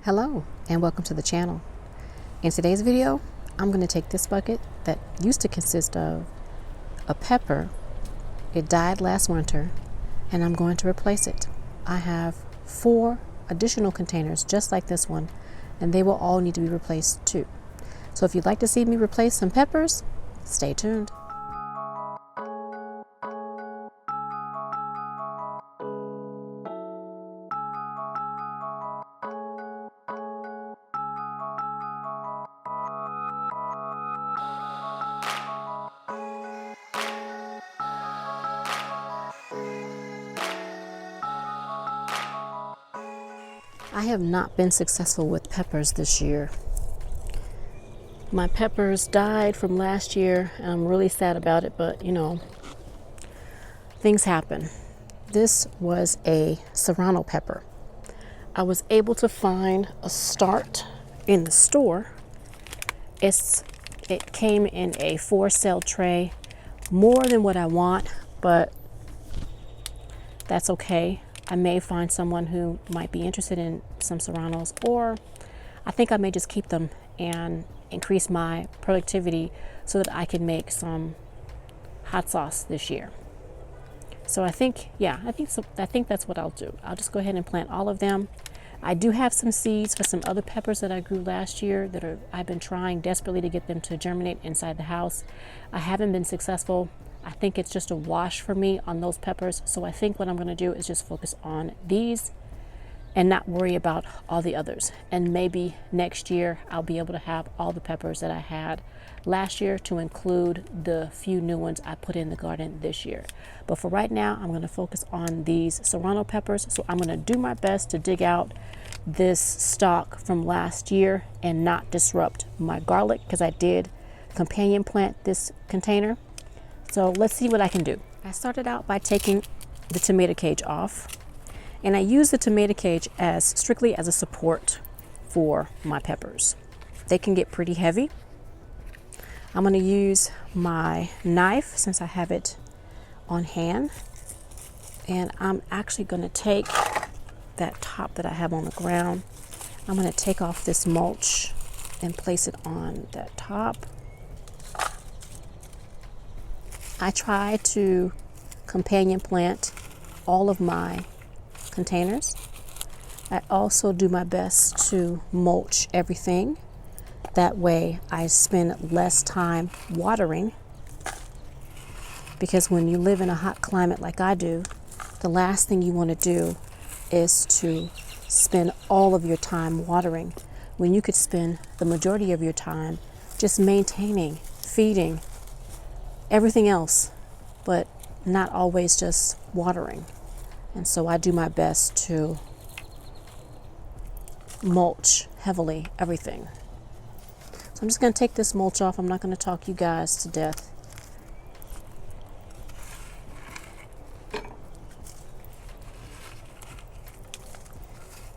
Hello and welcome to the channel. In today's video, I'm going to take this bucket that used to consist of a pepper. It died last winter and I'm going to replace it. I have 4 additional containers just like this one, and they will all need to be replaced too. So if you'd like to see me replace some peppers, stay tuned. I have not been successful with peppers this year. My peppers died from last year and I'm really sad about it, but you know, things happen. This was a serrano pepper. I was able to find a start in the store. It came in a 4-cell tray, more than what I want, but that's okay. I may find someone who might be interested in some serranos, or I think I may just keep them and increase my productivity so that I can make some hot sauce this year. So I think that's what I'll do. I'll just go ahead and plant all of them. I do have some seeds for some other peppers that I grew last year that I've been trying desperately to get them to germinate inside the house. I haven't been successful. I think it's just a wash for me on those peppers. So I think what I'm going to do is just focus on these and not worry about all the others. And maybe next year I'll be able to have all the peppers that I had last year, to include the few new ones I put in the garden this year. But for right now, I'm going to focus on these serrano peppers. So I'm going to do my best to dig out this stalk from last year and not disrupt my garlic, because I did companion plant this container. So let's see what I can do. I started out by taking the tomato cage off, and I use the tomato cage as strictly as a support for my peppers. They can get pretty heavy. I'm going to use my knife since I have it on hand, and I'm actually going to take that top that I have on the ground. I'm going to take off this mulch and place it on that top. I try to companion plant all of my containers. I also do my best to mulch everything. That way I spend less time watering, because when you live in a hot climate like I do, the last thing you want to do is to spend all of your time watering, when you could spend the majority of your time just maintaining, feeding, everything else, but not always just watering. And so I do my best to mulch heavily everything. So I'm just going to take this mulch off. I'm not going to talk you guys to death.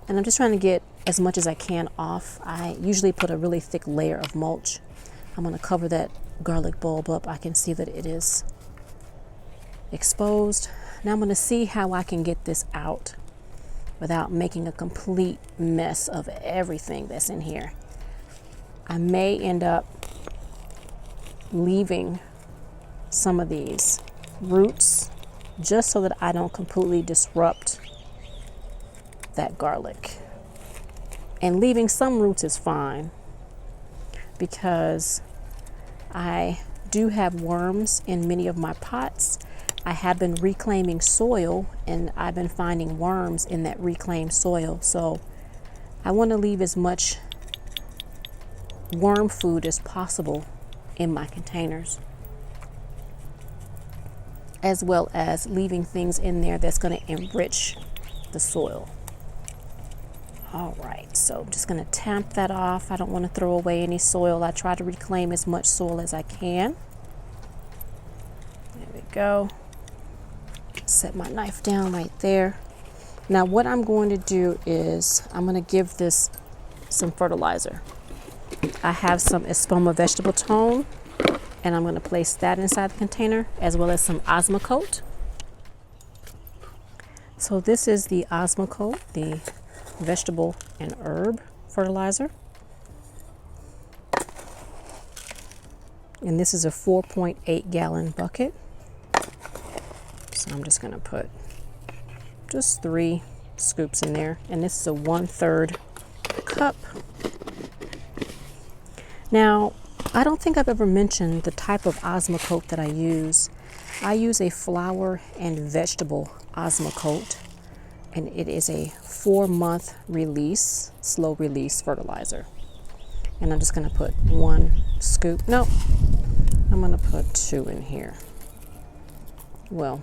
And I'm just trying to get as much as I can off. I usually put a really thick layer of mulch. I'm going to cover that garlic bulb up. I can see that it is exposed. Now I'm going to see how I can get this out without making a complete mess of everything that's in here. I may end up leaving some of these roots just so that I don't completely disrupt that garlic. And leaving some roots is fine, because I do have worms in many of my pots. I have been reclaiming soil and I've been finding worms in that reclaimed soil. So I want to leave as much worm food as possible in my containers, as well as leaving things in there that's going to enrich the soil. All right, so I'm just going to tamp that off. I don't want to throw away any soil. I try to reclaim as much soil as I can. There we go. Set my knife down right there. Now what I'm going to do is I'm going to give this some fertilizer. I have some Espoma vegetable tone, and I'm going to place that inside the container, as well as some Osmocote. So this is the Osmocote, the vegetable and herb. fertilizer. And this is a 4.8 gallon bucket. So I'm just gonna put just 3 scoops in there. And this is a 1/3 cup. Now, I don't think I've ever mentioned the type of Osmocote that I use. I use a flower and vegetable Osmocote, and it is a 4-month release, slow release fertilizer. And I'm just gonna put 1 scoop. No, I'm gonna put 2 in here. Well,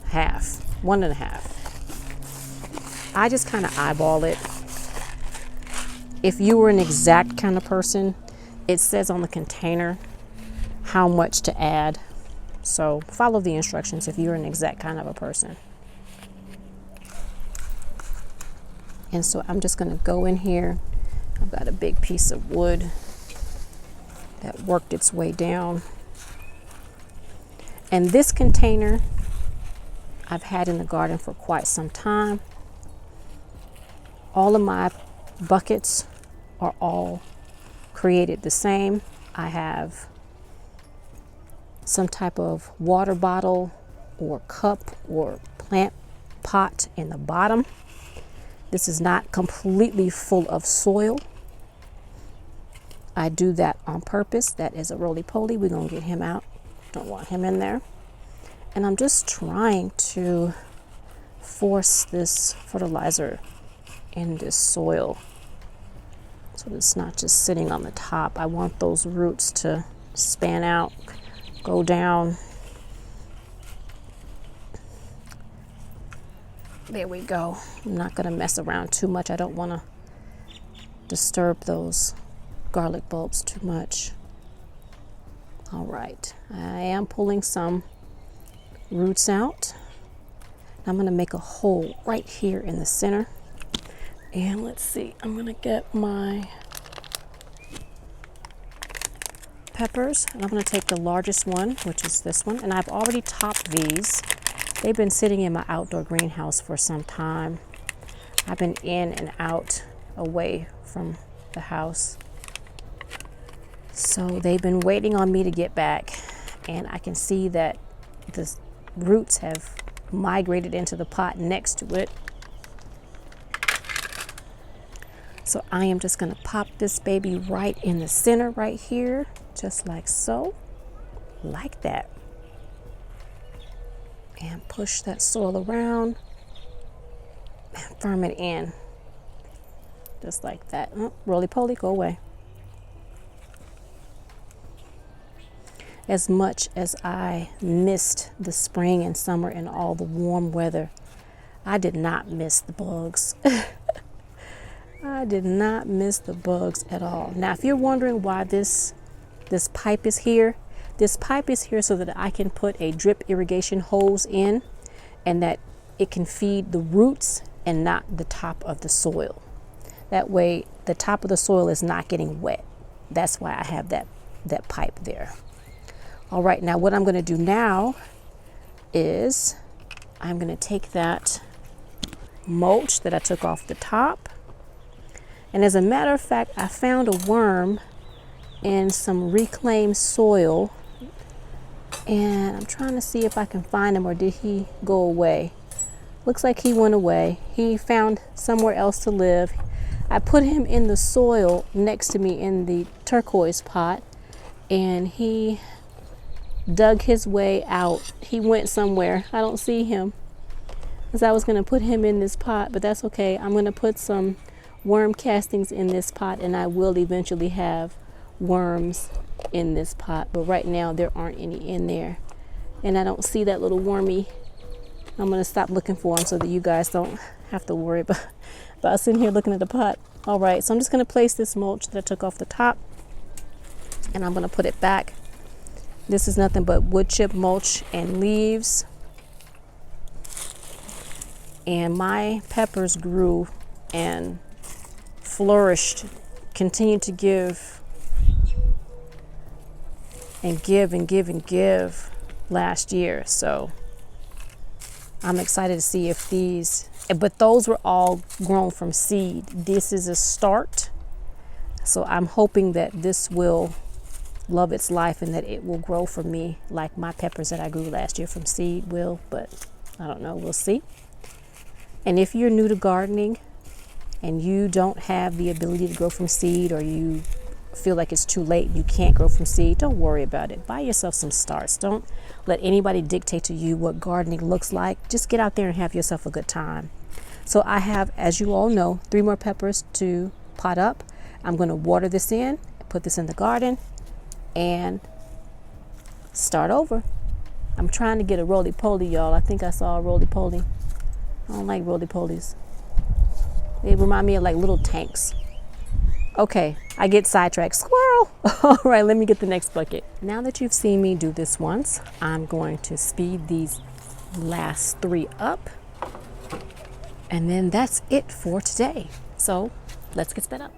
half, 1.5. I just kind of eyeball it. If you were an exact kind of person, it says on the container how much to add. So follow the instructions if you're an exact kind of a person. And so I'm just going to go in here. I've got a big piece of wood that worked its way down. And this container I've had in the garden for quite some time. All of my buckets are all created the same. I have some type of water bottle or cup or plant pot in the bottom. This is not completely full of soil. I do that on purpose. That is a roly-poly. We're gonna get him out. Don't want him in there. And I'm just trying to force this fertilizer in this soil so it's not just sitting on the top. I want those roots to span out, go down. There we go. I'm not gonna mess around too much. I don't wanna disturb those garlic bulbs too much. All right, I am pulling some roots out. I'm gonna make a hole right here in the center. And let's see, I'm gonna get my peppers, and I'm gonna take the largest one, which is this one, and I've already topped these. They've been sitting in my outdoor greenhouse for some time. I've been in and out away from the house. So they've been waiting on me to get back, and I can see that the roots have migrated into the pot next to it. So I am just gonna pop this baby right in the center right here, just like so, like that. And push that soil around and firm it in, just like that. Oh, roly-poly, go away. As much as I missed the spring and summer and all the warm weather, I did not miss the bugs. I did not miss the bugs at all. Now, if you're wondering why this pipe is here, this pipe is here so that I can put a drip irrigation hose in, and that it can feed the roots and not the top of the soil. That way, the top of the soil is not getting wet. That's why I have that pipe there. All right, now what I'm gonna do now is I'm gonna take that mulch that I took off the top. And as a matter of fact, I found a worm in some reclaimed soil, and I'm trying to see if I can find him, or did he go away? Looks like he went away. He found somewhere else to live. I put him in the soil next to me in the turquoise pot, and he dug his way out. He went somewhere. I don't see him, because I was going to put him in this pot, but that's okay. I'm going to put some worm castings in this pot, and I will eventually have worms in this pot, but right now there aren't any in there, and I don't see that little wormy. I'm going to stop looking for him so that you guys don't have to worry about sitting here looking at the pot. All right, so I'm just going to place this mulch that I took off the top, and I'm going to put it back. This is nothing but wood chip mulch and leaves, and my peppers grew and flourished, continued to give and give and give and give last year. So I'm excited to see if these, but those were all grown from seed. This is a start. So I'm hoping that this will love its life and that it will grow for me like my peppers that I grew last year from seed will, but I don't know, we'll see. And if you're new to gardening and you don't have the ability to grow from seed, or you feel like it's too late, you can't grow from seed, don't worry about it. Buy yourself some starts. Don't let anybody dictate to you what gardening looks like. Just get out there and have yourself a good time. So I have, as you all know, 3 more peppers to pot up. I'm going to water this in, put this in the garden, and start over. I'm trying to get a roly-poly, y'all. I think I saw a roly-poly. I don't like roly-polies. They remind me of like little tanks. Okay, I get sidetracked. Squirrel! All right, let me get the next bucket. Now that you've seen me do this once, I'm going to speed these last 3 up. And then that's it for today. So let's get sped up.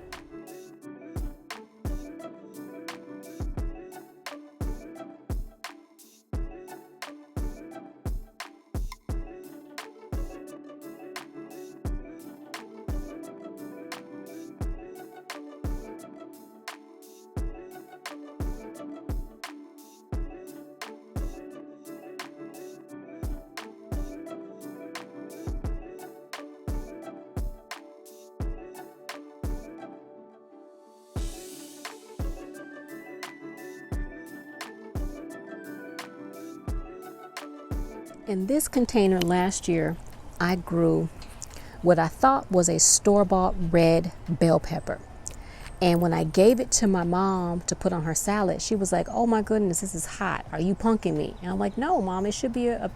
In this container last year, I grew what I thought was a store-bought red bell pepper. And when I gave it to my mom to put on her salad, she was like, "Oh my goodness, this is hot. Are you punking me?" And I'm like, "No, Mom, it should be a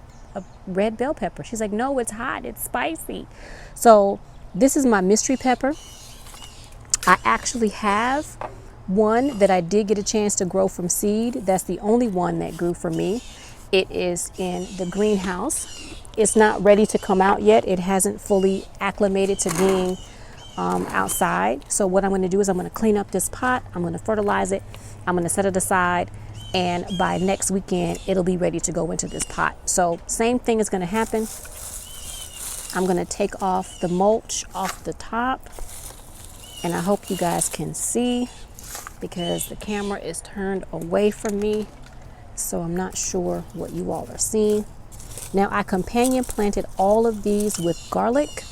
red bell pepper." She's like, "No, it's hot. It's spicy." So this is my mystery pepper. I actually have one that I did get a chance to grow from seed. That's the only one that grew for me. It is in the greenhouse. It's not ready to come out yet. It hasn't fully acclimated to being outside. So what I'm going to do is I'm going to clean up this pot. I'm going to fertilize it. I'm going to set it aside. And by next weekend, it'll be ready to go into this pot. So same thing is going to happen. I'm going to take off the mulch off the top. And I hope you guys can see because the camera is turned away from me. So I'm not sure what you all are seeing. Now I companion planted all of these with garlic.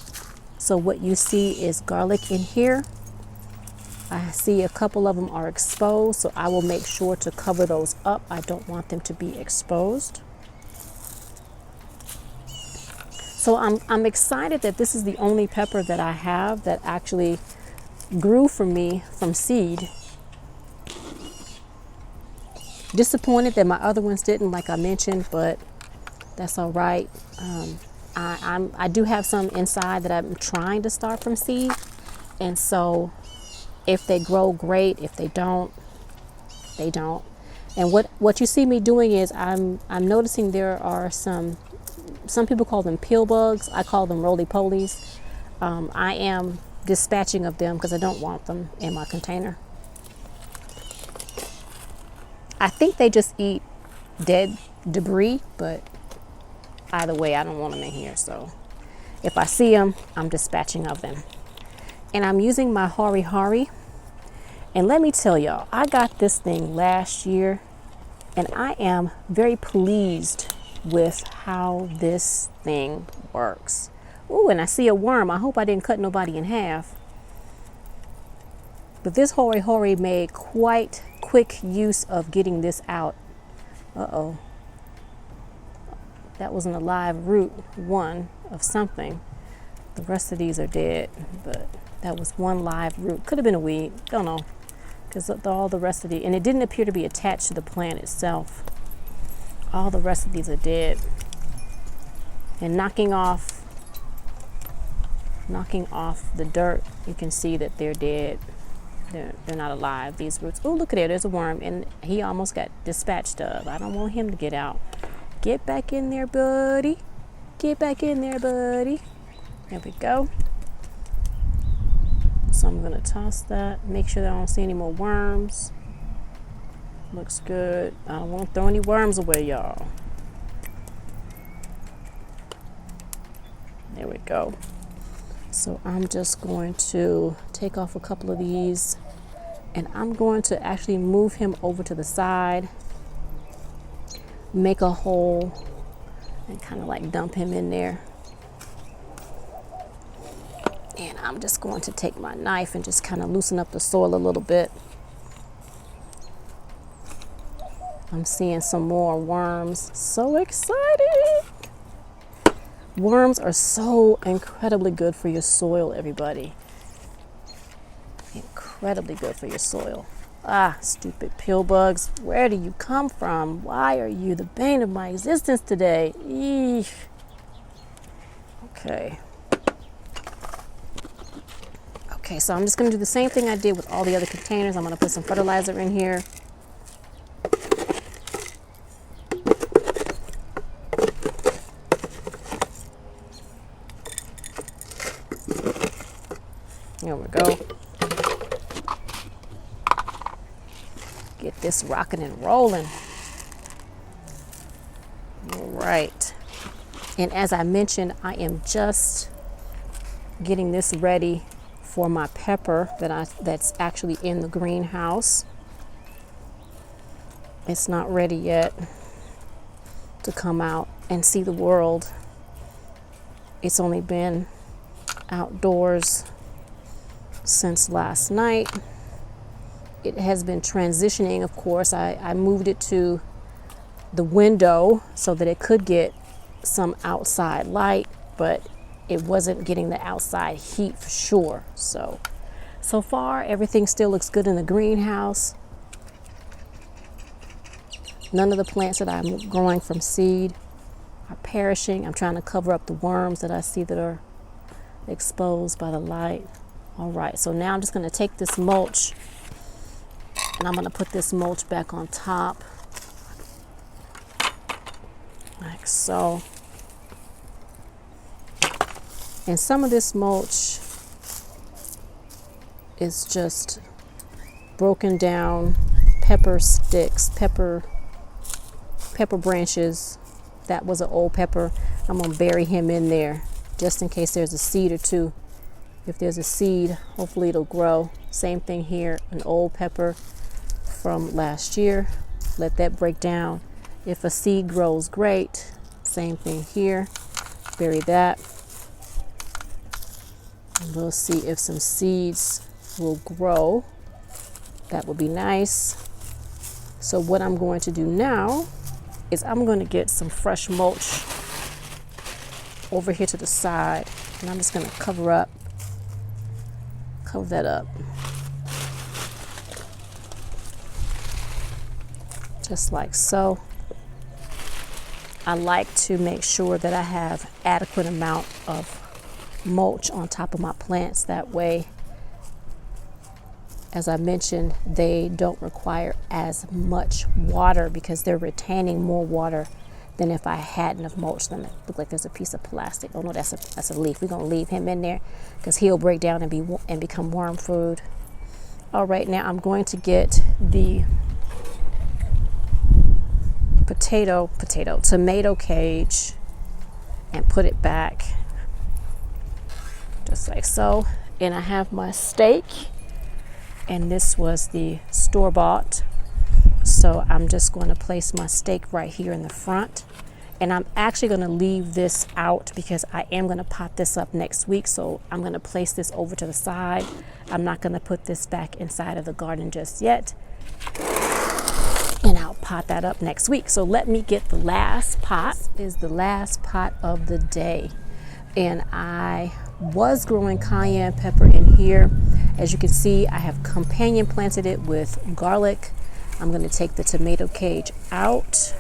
So what you see is garlic in here. I see a couple of them are exposed, so I will make sure to cover those up. I don't want them to be exposed. So I'm excited that this is the only pepper that I have that actually grew for me from seed. Disappointed that my other ones didn't, like I mentioned, but that's all right. I do have some inside that I'm trying to start from seed, and so if they grow, great. If they don't, they don't. And what you see me doing is I'm noticing there are some people call them pill bugs. I call them roly-polies. I am dispatching of them because I don't want them in my container. I think they just eat dead debris, but either way, I don't want them in here. So if I see them, I'm dispatching of them. And I'm using my Hori Hori. And let me tell y'all, I got this thing last year, and I am very pleased with how this thing works. Ooh, and I see a worm. I hope I didn't cut nobody in half. But this Hori Hori made quite quick use of getting this out. Uh-oh. That was an alive root, one of something. The rest of these are dead, but that was one live root. Could have been a weed, don't know. Because all the rest of the, and it didn't appear to be attached to the plant itself. All the rest of these are dead. And knocking off the dirt, you can see that they're dead. They're not alive, these roots. Oh, look at it, there's a worm, and he almost got dispatched of. I don't want him to get out. Get back in there, buddy. Get back in there, buddy. There we go. So I'm gonna toss that, make sure that I don't see any more worms. Looks good. I don't want to throw any worms away, y'all. There we go. So I'm just going to take off a couple of these And I'm going to actually move him over to the side, make a hole, and kind of like dump him in there. And I'm just going to take my knife and just kind of loosen up the soil a little bit. I'm seeing some more worms. So excited! Worms are so incredibly good for your soil, everybody. Incredibly good for your soil. Ah, stupid pill bugs. Where do you come from? Why are you the bane of my existence today? Eesh. Okay. Okay, so I'm just going to do the same thing I did with all the other containers. I'm going to put some fertilizer in here. There we go. Get this rocking and rolling. All right. And as I mentioned, I am just getting this ready for my pepper that's actually in the greenhouse. It's not ready yet to come out and see the world. It's only been outdoors since last night. It has been transitioning, of course. I moved it to the window so that it could get some outside light, but it wasn't getting the outside heat for sure. So far, everything still looks good in the greenhouse. None of the plants that I'm growing from seed are perishing. I'm trying to cover up the worms that I see that are exposed by the light. All right, so now I'm just going to take this mulch and I'm going to put this mulch back on top, like so. And some of this mulch is just broken down pepper sticks, pepper branches. That was an old pepper. I'm going to bury him in there just in case there's a seed or two. If there's a seed, hopefully it'll grow. Same thing here, an old pepper from last year. Let that break down. If a seed grows, great. Same thing here. Bury that. And we'll see if some seeds will grow. That would be nice. So what I'm going to do now is I'm going to get some fresh mulch over here to the side, and I'm just going to cover that up. Just like so. I like to make sure that I have adequate amount of mulch on top of my plants. That way, as I mentioned, they don't require as much water because they're retaining more water than if I hadn't have mulched them. It look like there's a piece of plastic. Oh no, that's a leaf. We're gonna leave him in there because he'll break down and become worm food. All right, now I'm going to get the tomato cage and put it back just like so. And I have my steak, and this was the store-bought. So I'm just going to place my steak right here in the front, and I'm actually going to leave this out because I am going to pot this up next week. So I'm going to place this over to the side. I'm not going to put this back inside of the garden just yet, and I'll pot that up next week. So let me get the last pot. This is the last pot of the day, and I was growing cayenne pepper in here. As you can see, I have companion planted it with garlic. I'm going to take the tomato cage out.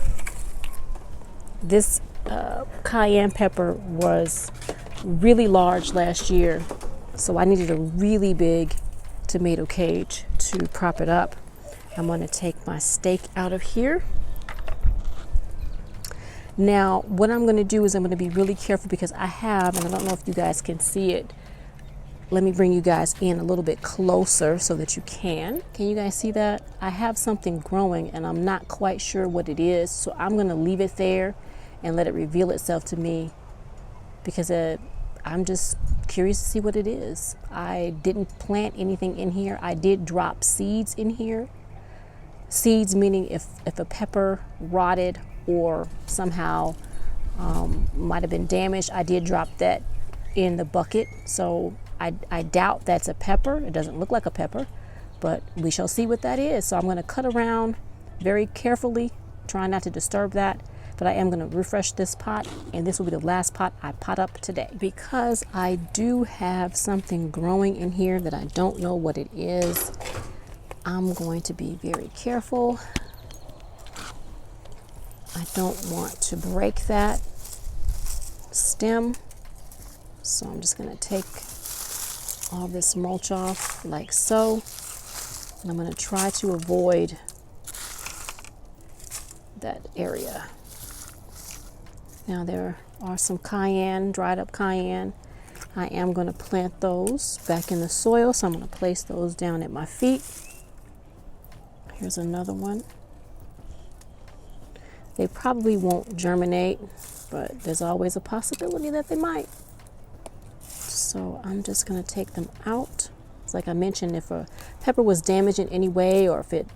This cayenne pepper was really large last year, so I needed a really big tomato cage to prop it up. I'm going to take my steak out of here. Now, what I'm going to do is I'm going to be really careful because I have, and I don't know if you guys can see it. Let me bring you guys in a little bit closer so that you can. Can you guys see that? I have something growing and I'm not quite sure what it is. So I'm going to leave it there and let it reveal itself to me because I'm just curious to see what it is. I didn't plant anything in here. I did drop seeds in here. Seeds meaning if a pepper rotted or somehow might have been damaged, I did drop that in the bucket. So I doubt that's a pepper. It doesn't look like a pepper, but we shall see what that is. So I'm going to cut around very carefully, trying not to disturb that. But I am going to refresh this pot, and this will be the last pot I pot up today. Because I do have something growing in here that I don't know what it is, I'm going to be very careful. I don't want to break that stem, so I'm just going to take all this mulch off like so, and I'm going to try to avoid that area. Now there are some cayenne, dried up cayenne. I am going to plant those back in the soil, so I'm going to place those down at my feet. Here's another one. They probably won't germinate, but there's always a possibility that they might. So I'm just going to take them out. It's like I mentioned, if a pepper was damaged in any way, or if it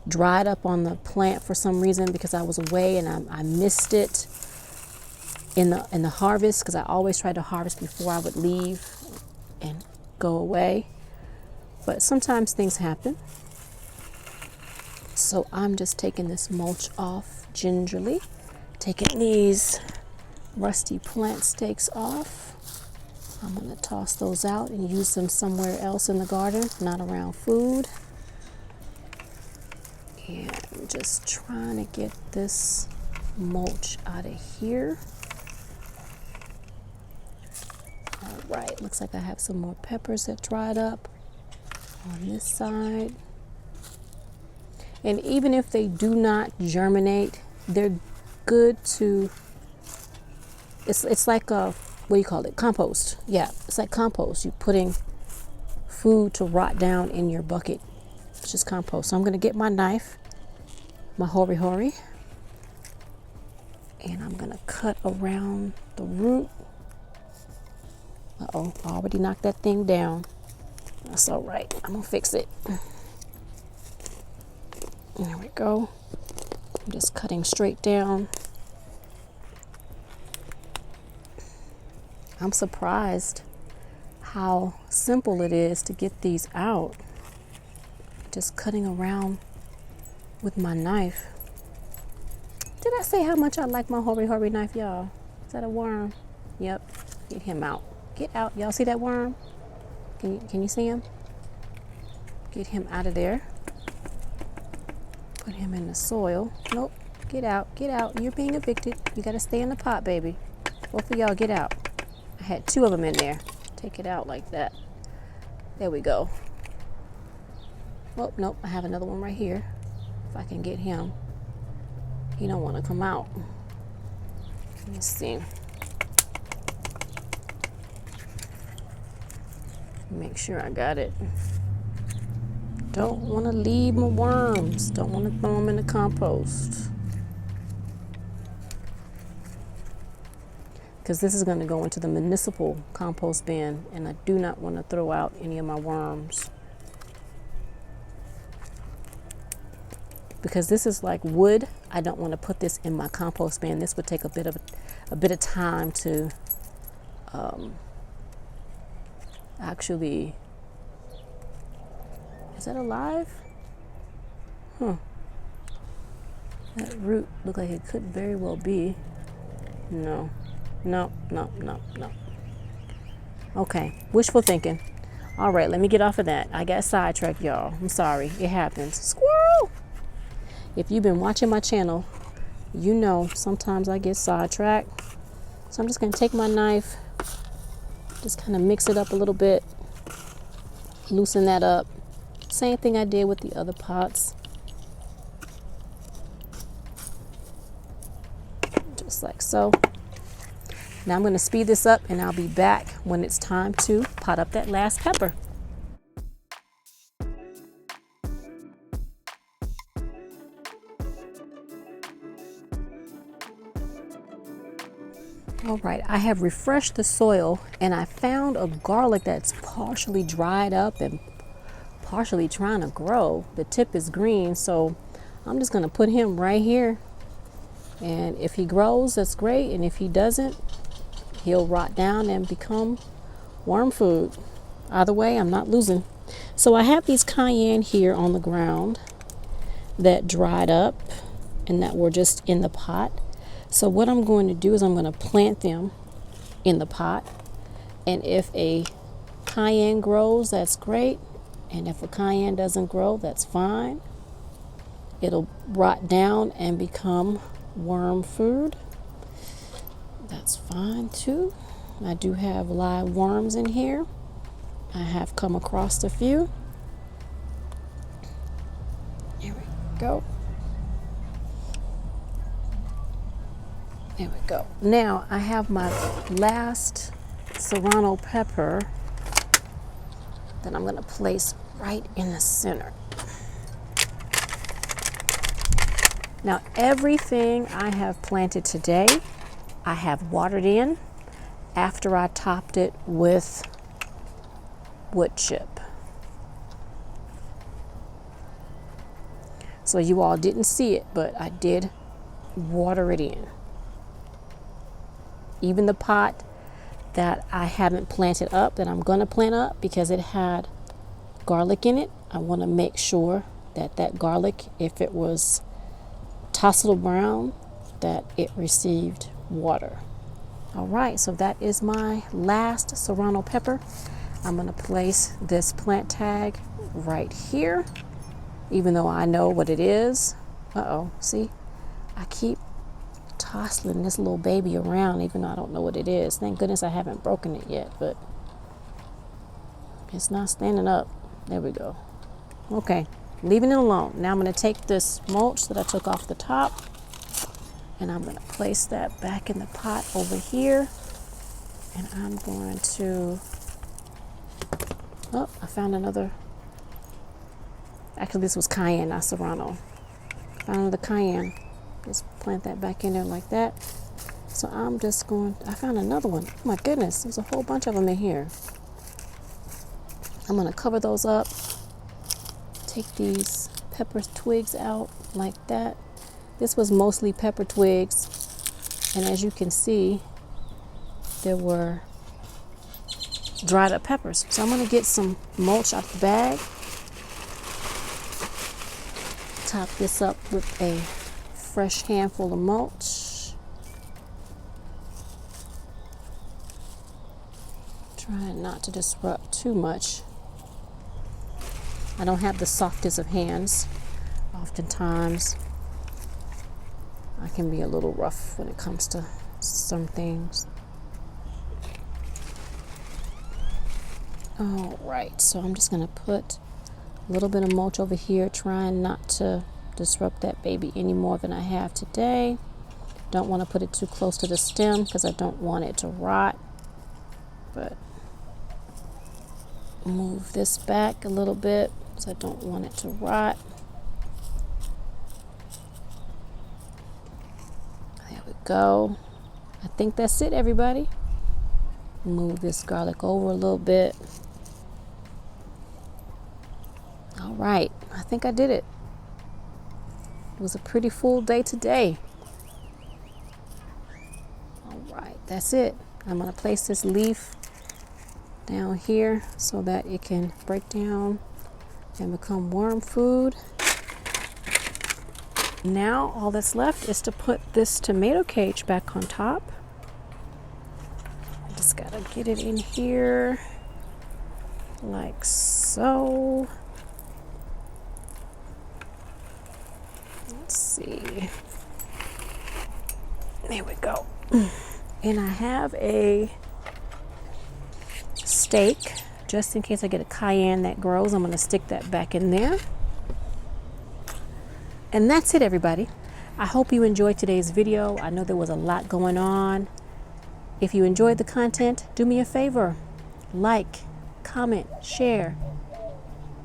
dried up on the plant for some reason because I was away and I missed it in the harvest, because I always try to harvest before I would leave and go away. But sometimes things happen. So I'm just taking this mulch off gingerly, taking these rusty plant stakes off. I'm going to toss those out and use them somewhere else in the garden, not around food. And I'm just trying to get this mulch out of here. All right, looks like I have some more peppers that dried up on this side. And even if they do not germinate, they're good to, it's like a, what do you call it? Compost. Yeah, it's like compost. You're putting food to rot down in your bucket. It's just compost. So I'm going to get my knife, my hori, and I'm going to cut around the root. Uh-oh, I already knocked that thing down. That's all right. I'm going to fix it. There we go. I'm just cutting straight down. I'm surprised how simple it is to get these out. Just cutting around with my knife. Did I say how much I like my hori knife, y'all? Is that a worm? Yep. Get him out. Get out. Y'all see that worm? Can you see him? Get him out of there. Put him in the soil. Nope. Get out. Get out. You're being evicted. You got to stay in the pot, baby. Both of y'all get out. I had 2 of them in there. Take it out like that. There we go. Oh, nope. I have another one right here. If I can get him. He don't want to come out. Let me see. Make sure I got it. Don't want to leave my worms. Don't want to throw them in the compost. Because this is going to go into the municipal compost bin, and I do not want to throw out any of my worms. Because this is like wood, I don't want to put this in my compost bin. This would take a bit of time to actually. Is that alive? Huh. That root looked like it could very well be. No. No. Okay, wishful thinking. All right, let me get off of that. I got sidetracked, y'all. I'm sorry. It happens. Squirrel! If you've been watching my channel, you know sometimes I get sidetracked. So I'm just going to take my knife, just kind of mix it up a little bit, loosen that up. Same thing I did with the other pots. Just like so. Now I'm going to speed this up, and I'll be back when it's time to pot up that last pepper. All right, I have refreshed the soil and I found a garlic that's partially dried up and partially trying to grow. The tip is green, so I'm just gonna put him right here. And if he grows, that's great. And if he doesn't, he'll rot down and become worm food. Either way, I'm not losing. So I have these cayenne here on the ground that dried up and that were just in the pot. So what I'm going to do is I'm going to plant them in the pot. And if a cayenne grows, that's great. And if a cayenne doesn't grow, that's fine. It'll rot down and become worm food. That's fine too. I do have live worms in here. I have come across a few. Here we go. There we go. Now I have my last serrano pepper that I'm going to place right in the center. Now everything I have planted today, I have watered in after I topped it with wood chip. So you all didn't see it, but I did water it in. Even the pot that I haven't planted up, that I'm going to plant up because it had garlic in it, I want to make sure that that garlic, if it was tossable brown, that it received water. All right, so that is my last serrano pepper. I'm going to place this plant tag right here, even though I know what it is. Uh-oh, see, I keep tossing this little baby around even though I don't know what it is. Thank goodness I haven't broken it yet, but it's not standing up. There we go. Okay, leaving it alone. Now I'm going to take this mulch that I took off the top and I'm going to place that back in the pot over here. And I'm going to, oh, I found another. Actually, this was cayenne, not serrano. Found another cayenne. Just plant that back in there like that. So I'm just going, I found another one. Oh my goodness, there's a whole bunch of them in here. I'm going to cover those up. Take these pepper twigs out like that. This was mostly pepper twigs. And as you can see, there were dried up peppers. So I'm going to get some mulch out of the bag. Top this up with a fresh handful of mulch. Trying not to disrupt too much. I don't have the softest of hands. Oftentimes, I can be a little rough when it comes to some things. All right, so I'm just gonna put a little bit of mulch over here, trying not to disrupt that baby any more than I have today. Don't want to put it too close to the stem because I don't want it to rot. But move this back a little bit because I don't want it to rot. There we go. I think that's it, everybody. Move this garlic over a little bit. All right, I think I did it. It was a pretty full day today. All right, that's it. I'm going to place this leaf down here so that it can break down and become worm food. Now all that's left is to put this tomato cage back on top. I just got to get it in here like so. Let's see. There we go. And I have a stake just in case I get a cayenne that grows. I'm going to stick that back in there. And that's it, everybody. I hope you enjoyed today's video. I know there was a lot going on. If you enjoyed the content, do me a favor. Like, comment, share,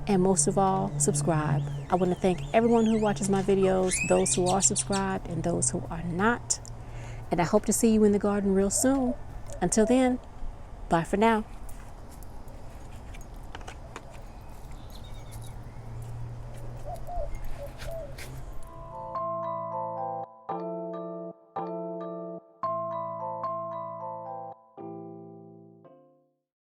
and most of all, subscribe. I want to thank everyone who watches my videos, those who are subscribed and those who are not. And I hope to see you in the garden real soon. Until then, bye for now.